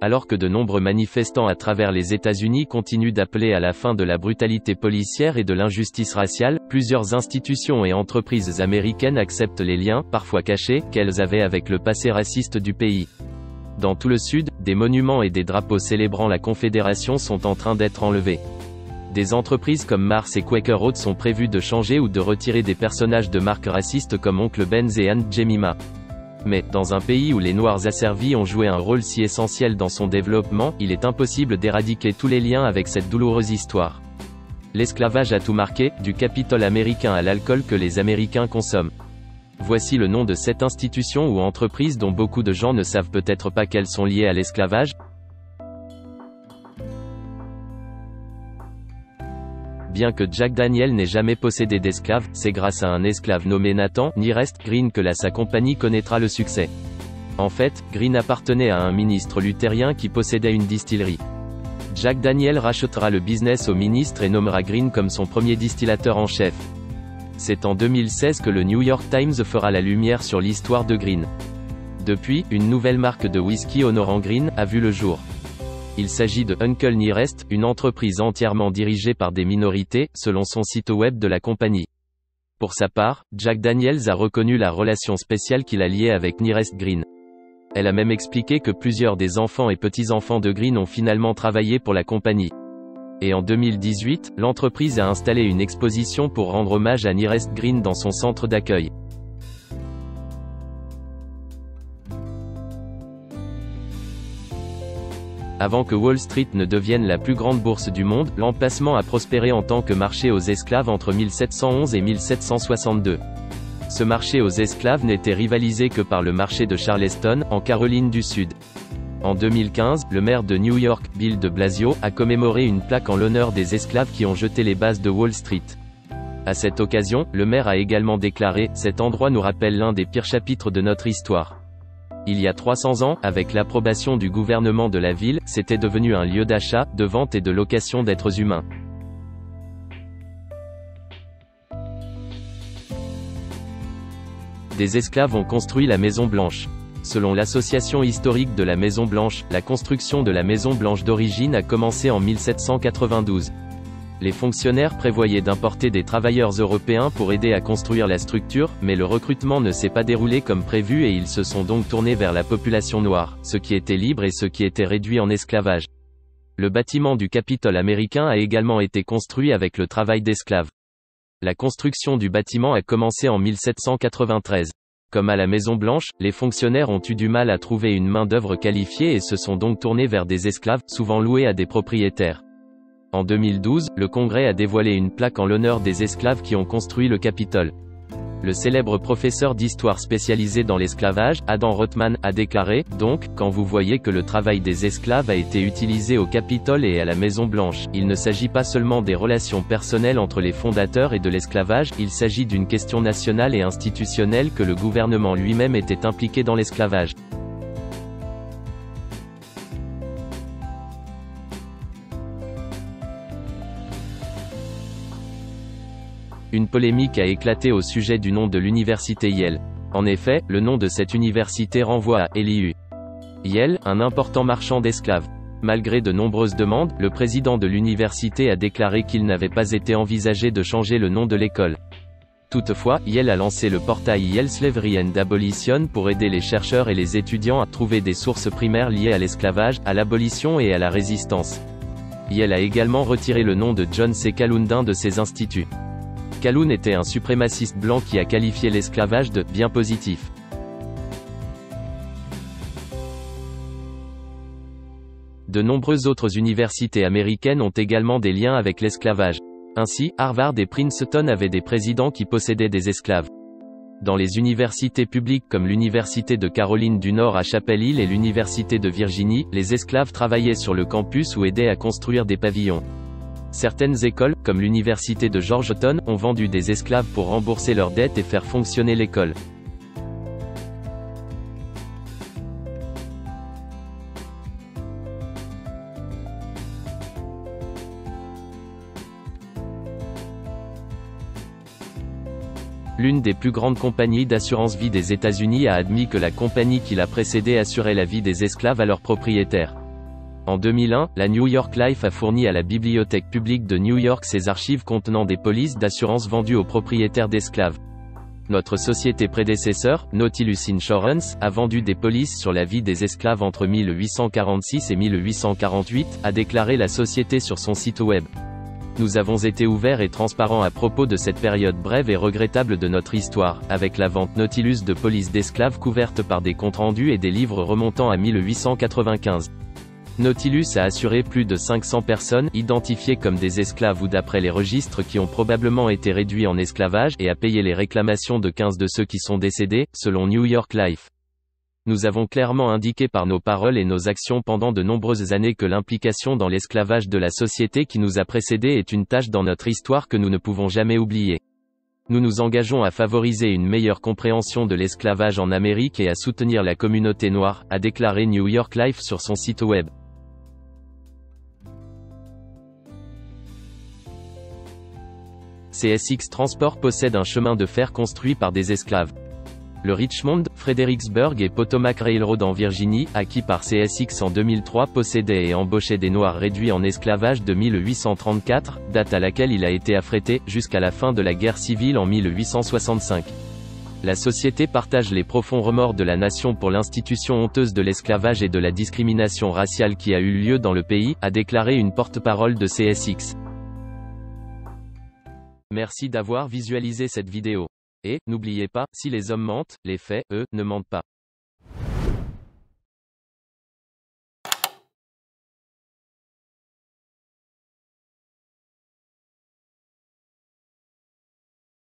Alors que de nombreux manifestants à travers les États-Unis continuent d'appeler à la fin de la brutalité policière et de l'injustice raciale, plusieurs institutions et entreprises américaines acceptent les liens, parfois cachés, qu'elles avaient avec le passé raciste du pays. Dans tout le Sud, des monuments et des drapeaux célébrant la Confédération sont en train d'être enlevés. Des entreprises comme Mars et Quaker Oats sont prévues de changer ou de retirer des personnages de marques racistes comme Oncle Ben's et Aunt Jemima. Mais, dans un pays où les Noirs asservis ont joué un rôle si essentiel dans son développement, il est impossible d'éradiquer tous les liens avec cette douloureuse histoire. L'esclavage a tout marqué, du Capitole américain à l'alcool que les Américains consomment. Voici le nom de 7 institutions ou entreprises dont beaucoup de gens ne savent peut-être pas qu'elles sont liées à l'esclavage. Bien que Jack Daniel n'ait jamais possédé d'esclave, c'est grâce à un esclave nommé Nathan Nearest Green que sa compagnie connaîtra le succès. En fait, Green appartenait à un ministre luthérien qui possédait une distillerie. Jack Daniel rachètera le business au ministre et nommera Green comme son premier distillateur en chef. C'est en 2016 que le New York Times fera la lumière sur l'histoire de Green. Depuis, une nouvelle marque de whisky honorant Green a vu le jour. Il s'agit de Uncle Nearest, une entreprise entièrement dirigée par des minorités, selon son site web de la compagnie. Pour sa part, Jack Daniels a reconnu la relation spéciale qu'il a liée avec Nearest Green. Elle a même expliqué que plusieurs des enfants et petits-enfants de Green ont finalement travaillé pour la compagnie. Et en 2018, l'entreprise a installé une exposition pour rendre hommage à Nearest Green dans son centre d'accueil. Avant que Wall Street ne devienne la plus grande bourse du monde, l'emplacement a prospéré en tant que marché aux esclaves entre 1711 et 1762. Ce marché aux esclaves n'était rivalisé que par le marché de Charleston, en Caroline du Sud. En 2015, le maire de New York, Bill de Blasio, a commémoré une plaque en l'honneur des esclaves qui ont jeté les bases de Wall Street. À cette occasion, le maire a également déclaré « Cet endroit nous rappelle l'un des pires chapitres de notre histoire. Il y a 300 ans, avec l'approbation du gouvernement de la ville, c'était devenu un lieu d'achat, de vente et de location d'êtres humains. » Des esclaves ont construit la Maison Blanche. Selon l'association historique de la Maison Blanche, la construction de la Maison Blanche d'origine a commencé en 1792. Les fonctionnaires prévoyaient d'importer des travailleurs européens pour aider à construire la structure, mais le recrutement ne s'est pas déroulé comme prévu et ils se sont donc tournés vers la population noire, ceux qui étaient libres et ceux qui étaient réduits en esclavage. Le bâtiment du Capitole américain a également été construit avec le travail d'esclaves. La construction du bâtiment a commencé en 1793. Comme à la Maison Blanche, les fonctionnaires ont eu du mal à trouver une main-d'œuvre qualifiée et se sont donc tournés vers des esclaves, souvent loués à des propriétaires. En 2012, le Congrès a dévoilé une plaque en l'honneur des esclaves qui ont construit le Capitole. Le célèbre professeur d'histoire spécialisé dans l'esclavage, Adam Rothman, a déclaré « Donc, quand vous voyez que le travail des esclaves a été utilisé au Capitole et à la Maison Blanche, il ne s'agit pas seulement des relations personnelles entre les fondateurs et de l'esclavage, il s'agit d'une question nationale et institutionnelle que le gouvernement lui-même était impliqué dans l'esclavage. » Une polémique a éclaté au sujet du nom de l'université Yale. En effet, le nom de cette université renvoie à Elihu. Yale, un important marchand d'esclaves. Malgré de nombreuses demandes, le président de l'université a déclaré qu'il n'avait pas été envisagé de changer le nom de l'école. Toutefois, Yale a lancé le portail Yale Slavery and Abolition pour aider les chercheurs et les étudiants à trouver des sources primaires liées à l'esclavage, à l'abolition et à la résistance. Yale a également retiré le nom de John C. Calhoun d'un de ses instituts. Calhoun était un suprémaciste blanc qui a qualifié l'esclavage de « bien positif ». De nombreuses autres universités américaines ont également des liens avec l'esclavage. Ainsi, Harvard et Princeton avaient des présidents qui possédaient des esclaves. Dans les universités publiques comme l'Université de Caroline du Nord à Chapel Hill et l'Université de Virginie, les esclaves travaillaient sur le campus ou aidaient à construire des pavillons. Certaines écoles, comme l'université de Georgetown, ont vendu des esclaves pour rembourser leurs dettes et faire fonctionner l'école. L'une des plus grandes compagnies d'assurance vie des États-Unis a admis que la compagnie qui l'a précédée assurait la vie des esclaves à leurs propriétaires. En 2001, la New York Life a fourni à la bibliothèque publique de New York ses archives contenant des polices d'assurance vendues aux propriétaires d'esclaves. Notre société prédécesseur, Nautilus Insurance, a vendu des polices sur la vie des esclaves entre 1846 et 1848, a déclaré la société sur son site web. Nous avons été ouverts et transparents à propos de cette période brève et regrettable de notre histoire, avec la vente Nautilus de polices d'esclaves couvertes par des comptes rendus et des livres remontant à 1895. Nautilus a assuré plus de 500 personnes, identifiées comme des esclaves ou d'après les registres qui ont probablement été réduits en esclavage, et a payé les réclamations de 15 de ceux qui sont décédés, selon New York Life. Nous avons clairement indiqué par nos paroles et nos actions pendant de nombreuses années que l'implication dans l'esclavage de la société qui nous a précédés est une tâche dans notre histoire que nous ne pouvons jamais oublier. Nous nous engageons à favoriser une meilleure compréhension de l'esclavage en Amérique et à soutenir la communauté noire, a déclaré New York Life sur son site web. CSX Transport possède un chemin de fer construit par des esclaves. Le Richmond, Fredericksburg et Potomac Railroad en Virginie, acquis par CSX en 2003, possédait et embauchait des Noirs réduits en esclavage de 1834, date à laquelle il a été affrété, jusqu'à la fin de la guerre civile en 1865. La société partage les profonds remords de la nation pour l'institution honteuse de l'esclavage et de la discrimination raciale qui a eu lieu dans le pays, a déclaré une porte-parole de CSX. Merci d'avoir visualisé cette vidéo. Et, n'oubliez pas, si les hommes mentent, les faits, eux, ne mentent pas.